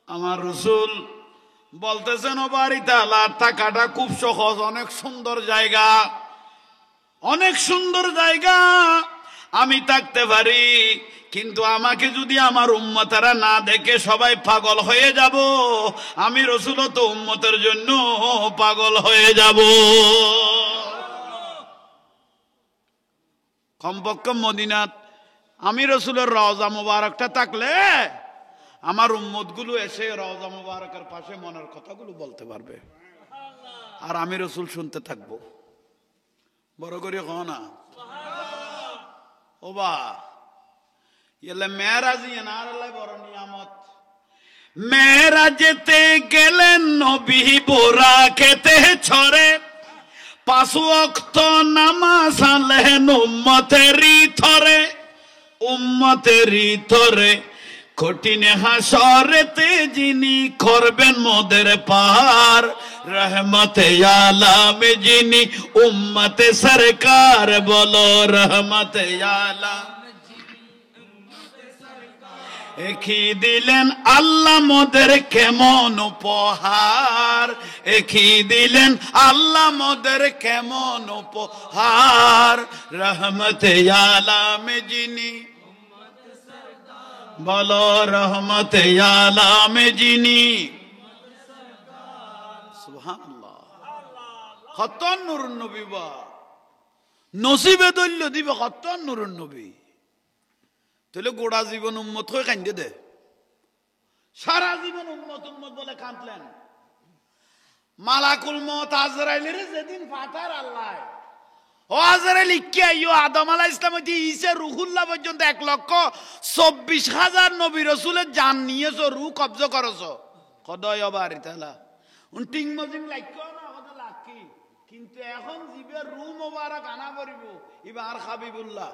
আমার রাসূল বলতেছেন ও বাড়ি তাআলা থাকাটা খুব সহজ অনেক সুন্দর জায়গা অনেক সুন্দর জায়গা, আমি থাকতে পারি, কিন্তু আমাকে যদি আমার উম্মতেরা না দেখে সবাই পাগল হয়ে যাব। আমি রাসূল তো উম্মতের জন্য পাগল হয়ে যাব। কমপক্ষে মদিনাত আমি রাসূলের রওজা মুবারকটা থাকলে আমার উম্মতগুলো এসে রওজা মুবারকের পাশে মনের কথাগুলো বলতে পারবে, আর আমি রাসূল শুনতে থাকবো। বড় করে কও না ও বা, এলে মেরাজ ইয়ানারাল্লাহ বড় নিয়ামত। মেরাজেতে গেলেন নবী বোরা খেতে ছড়ে, 5 ওয়াক্ত নামাজ আনলেন উম্মতেরই থরে, উম্মতেরই থরে। কঠিন হাসরেতে যিনি করবেন মোদের পার, রহমতে আলাম যিনি উম্মতে সরকার, বলো রহমতে আলাম। একই দিলেন আল্লাহ মোদের কেমন উপহার, একই দিলেন আল্লাহ মোদের কেমন উপহার, রহমতে আলাম যিনি, বলো রহমতে আলাম যিনি। সুবহানাল্লাহ। কত নূরুন নবী বা, নসিবে দল্য দিবে কত নূরুন নবী। তাহলে গোড়া জীবন উম্মত হয়ে কান্দে দে, সারা জীবন উম্মত উম্মত বলে কাঁদলেন। মালাকুল মউত আজরাইলের যেদিন পাঠার আল্লাহ, ও আজরাইল কি আইও আদম আলাইহিস সালাম হইতে ঈসা রূহুল্লাহ পর্যন্ত 1,24,000 নবী রাসূলের জান নিয়েছো, রূহ কবজা করেছো। কদয় বাড়ি তালা টিং মজিম লাইকো না কত লাকি, কিন্তু এখন জিবে রূহ মোবারক আনা পড়িব ইবার হাবিবুল্লাহ।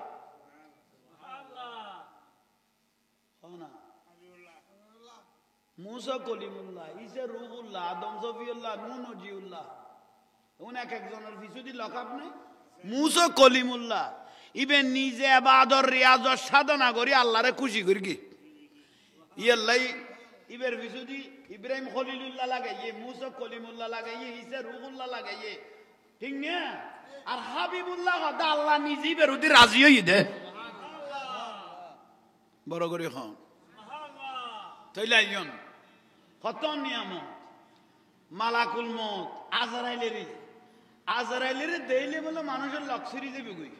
মুসা কলিমুল্লাহ, ঈসা রূহুল্লাহ, আদম সফিউল্লাহ, নূহ নজিউল্লাহ, এক একজনের পিছু দি লকাব নেই। মুসা কলিমুল্লাহ ইবে নিজে ইবাদত রিয়াজত সাধনা করি আল্লাহরে খুশি করি কি ইয়াল্লাই ইবের পিছু দি ইব্রাহিম খলিলুল্লাহ লাগাইয়ে, মুসা কলিমুল্লাহ লাগাইয়ে, ঈসা রূহুল্লাহ লাগাইয়ে, ঠিক না? আর হাবিবুল্লাহ কথা আল্লাহ নিজে বেরুদি রাজি হই দে। বড় করে হন তাইলে আইয়ন কত নিয়ামত। মালাকুল মউত আজরাইলের দেইলে বলে মানুষের লক্সরি যাবে গই।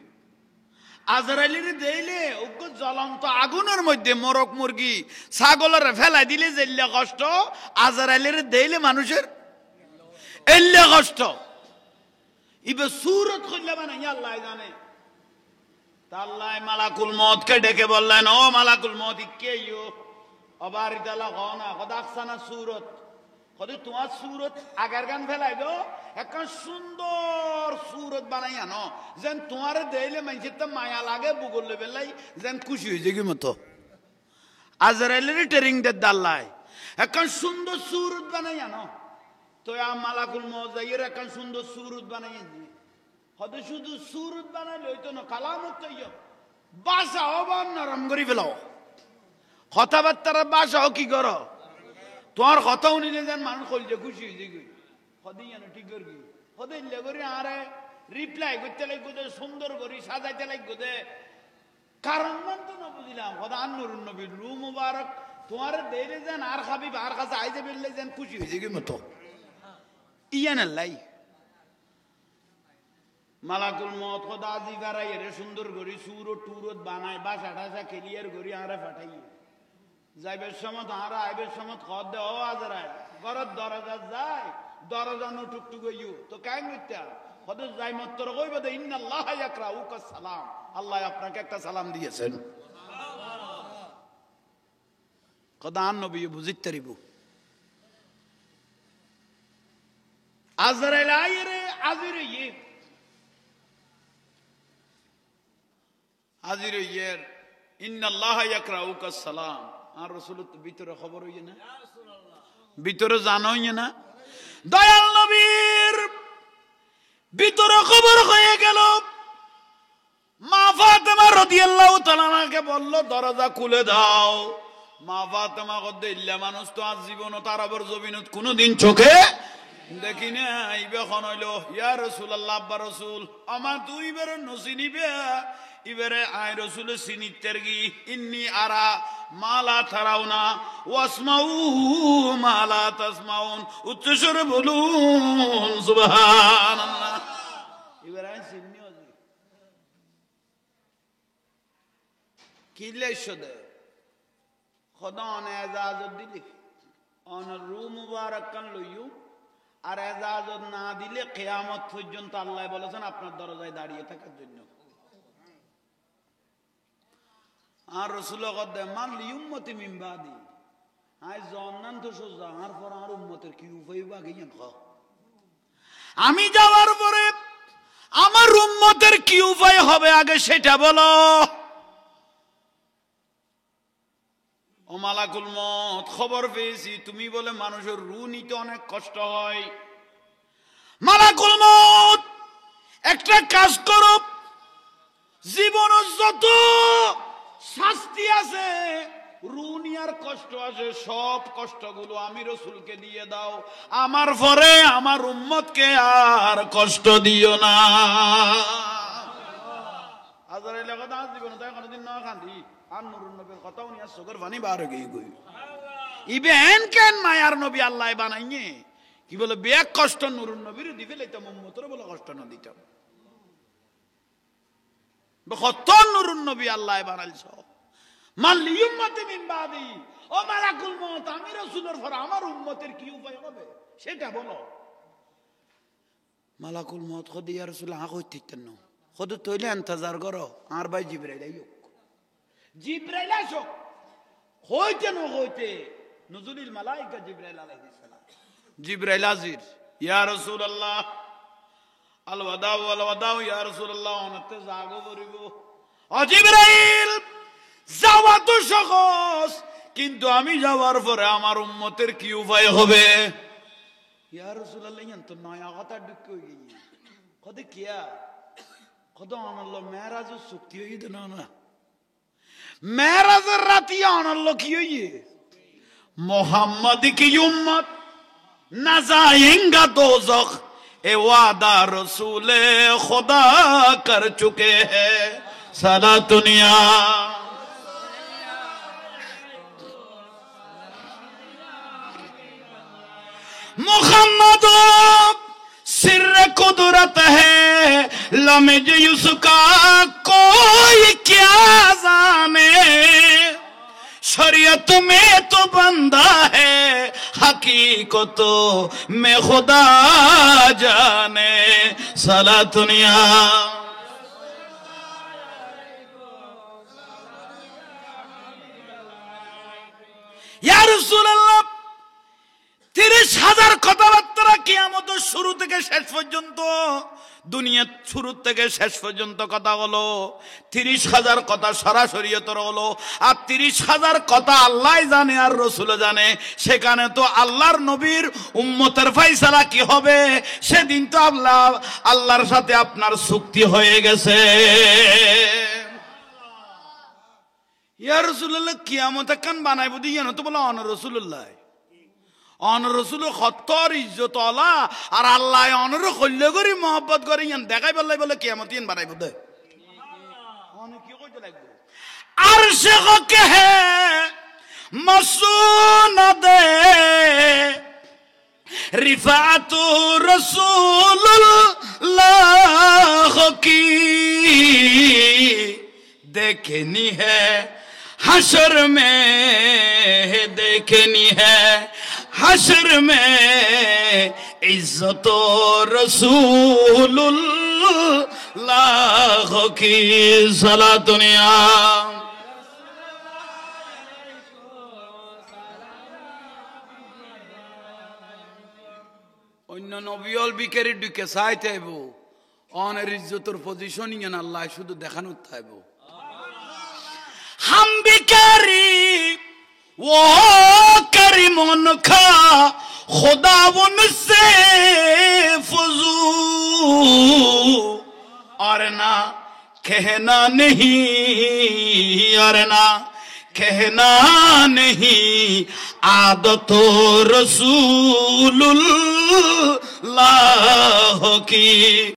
আজরাইলের দেইলে ওগ জ্বলন্ত আগুনের মধ্যে মরক মুরগি ছাগলের ফেলাই দিলে জেল্লা কষ্ট, আজরাইলের দেইলে মানুষের এল্লা কষ্ট। ইবে সুরত কইলা বানাই আল্লাহ জানে। তা আল্লাহ মালাকুল মউতকে ডেকে বললেন, ও মালাকুল মউত কে ইয়ো অবারিতালা গনা কদাকসানা সুরত, কদি তোমার সুরত আগার গান ফেলাই দো, এখন সুন্দর সুরত বানাই আনো যেন তোমার দেইলে মানুষের তো মায়া লাগে, বুগল বেলাই যেন খুশি হয়ে যায় মতো। আজরাইলের ট্রেনিং দে দাল্লাই এখন সুন্দর সুরত বানাই আনো। তো মালাকুল মউত যাইয়ের এখন সুন্দর সুরত বানাই আনি, হয়তো শুধু সুরত বানাইলে হইতো না, কালামত বাসা হবান নরম করি ফেলাও, কথাবার্তার বাসাও কি করো, তোমার কথা শুনিলে যেন মানুষ কইলে খুশি হয়ে যায়। সদাই জানো ঠিক করি সদাই করি আরে রিপ্লাই করতে লাগবো দে, সুন্দর করি সাজাইতে লাগবো দে, কারণ মান তো না বুঝলাম। সদা আন্নুর নবী রু মুবারক তোমার দেইলে যেন আর খাবি আর কাছে আইতে বেরলে যেন খুশি হয়ে যায় মতো ইয়ান আল্লাহ। মালাকুল মউত খোদা আজি গারাই রে সুন্দর করি সুরত টুরত বানায়, বাসা টাসা ক্লিয়ার করি আরে পাঠাই যাইবের সময় আরা আইবের সময় খদ দে, ও আজরাইল ঘরের দরজা যায়, দরজা নো টুকটুক হইও তো কাই নইতা কত যাই মাত্র কইবে দে ইন্নাল্লাহ ইয়াকরাউকা সালাম, আল্লাহ আপনাকে একটা সালাম দিয়েছেন। খোদা আন নবী বুঝিতে রিব আজরাইল আইরে আজির ইয়ে আজির ইয়ের ইন্নাল্লাহ ইয়াকরাউকা সালাম। আর রাসূল ভিতরে খবর হইছে না, ভিতরে জানা হইছে না, দয়াল নবীর ভিতরে খবর হয়ে গেল। মা ফাতেমা রাদিয়াল্লাহু তাআলা আনহাকে বলল দরজা খুলে দাও। মা ফাতেমা কদ্দে ইল্লা মানুষ তো আজ জীবন তার আবার জমিনত কোনদিন চোখে দেখি না ইবে খন হইল ইয়া রাসূলুল্লাহ আব্বা রাসূল আমার দুই বের নসিনিবে ইবেরে আয় রাসূল সিনিতের গি ইন্নি আরা মালা তারাউনা ওয়াসমাউ মালা তাসমাউন উচ্চস্বরে বলুন সুবহানাল্লাহ ইবেরে আয় সিন্নি হজি কিলে শদে খোদা অনে ইজাজত দিলি অন রু মুবারক কান লইউ আর এজাজত না দিলে কিয়ামত পর্যন্ত আল্লাহ বলেছেন আপনার দরজায় দাঁড়িয়ে থাকার জন্য আর রাসূল কদে মান লিউম্মতি মিন বাদি আই জান্নান তো সোজা আর পর আর উম্মতের কি উপায় বাগিয়ান খ আমি যাওয়ার পরে আমার উম্মতের কি উপায় হবে আগে সেটা বলো ও মালাকুল মউত খবর পেয়েছি তুমি বলে মানুষের রূহ নিতে অনেক কষ্ট হয় মালাকুল মউত একটা কাজ করো জীবন যত শাস্তি আছে রূহ নিয়ার কষ্ট আছে সব কষ্টগুলো আমি রাসূলকে দিয়ে দাও আমার পরে আমার উম্মতকে আর কষ্ট দিও না আজরাইল কথা জীবন তাই কোনদিন না কাঁদি আর নুরুন নবীর কথাও নিয়া চোখের পানি বার হয়ে গই ইবেন কেন মায়ার নবী আল্লাহ বানাইয়ে কি বলে বেক কষ্ট নুরুন নবীর দিবে লইতাম উম্মতের বলে কষ্ট না দিতাম কত নুরুন নবী আল্লাহ বানাইছো মান লিউম্মতি মিন বাদি ও মালাকুল মউত আমি রাসূলের পর আমার উম্মতের কি উপায় হবে সেটা বলো মালাকুল মউত কই ইয়া রাসূল আ কইতেন না কত তইলে ইন্তজার করো আর ভাই জিবরাইল আইও জিবরাইল আসো হইতে না হইতে নুজুলিল মালায়েকা জিবরাইল আলাইহিস সালাম জিবরাইল হাজির ইয়া রাসূলুল্লাহ আল ওয়াদাউ ইয়া রাসূলুল্লাহ অনতে জাগো বরিব ও জিবরাইল যাওয়া তো সহজ কিন্তু আমি যাওয়ার পরে আমার উম্মতের কি উপায় হবে ইয়া রাসূলুল্লাহ ইয়ান তো নয়া কথা ঢুকে গই কত কিয়া কত আনাল্লাহ মেরাজের চুক্তি হই দেন না মেরাজের রাতি আনাল্লাহ কি হইয়ে মোহাম্মদ কি উম্মত না जाएगा दोजख ए वादा रसूल खुदा कर चुके हैं सारा दुनिया मोहम्मद सिर कुदरत है लमज उसका कोई क्या जाने शरीयत में तो बंदा है हकीकत में खुदा जाने सारा दुनिया या रसूल अल्लाह 30,000 কথাবার্তা কিয়ামতের শুরু থেকে শেষ পর্যন্ত দুনিয়ার শুরু থেকে শেষ পর্যন্ত কথা হলো 30,000 কথা সরাসরিয়তর হলো আর 30,000 কথা আল্লাহ জানে আর রাসূল জানে সেখানে তো আল্লাহর নবীর উম্মতের ফয়সালা কি হবে সেদিন তো আল্লাহর সাথে আপনার চুক্তি হয়ে গেছে ইয়া রাসূলুল্লাহ কিয়ামতে কান বানাইবো দিয়া না তো বলা অন রাসূলুল্লাহ অন রসুল খত্তর ইজ্জত আলা আর আল্লাহ অনর কল্য করি মহব্বত করি ইয়ান দেখাই বললাই বলে কিয়ামত ইয়ান বানাইব দে অনে কি কইতে লাগবে আরশে কে হে মাসুনাদে রিফাতু রাসূলুল্লাহ কি देखनी है हशर में देखनी है हशर में इज्जत रसूलुल्लाह की साला दुनिया অন্য নবিয়ল বিকেরি ঢুকে চাইতেইব অনের ইজ্জতের পজিশনিং এন আল্লাহ শুধু দেখানোর থাইব हम भी करी वो करीम उनका खुदा उनसे फजू और ना कहना नहीं और ना कहना नहीं आदत रसूलुल्लाह की।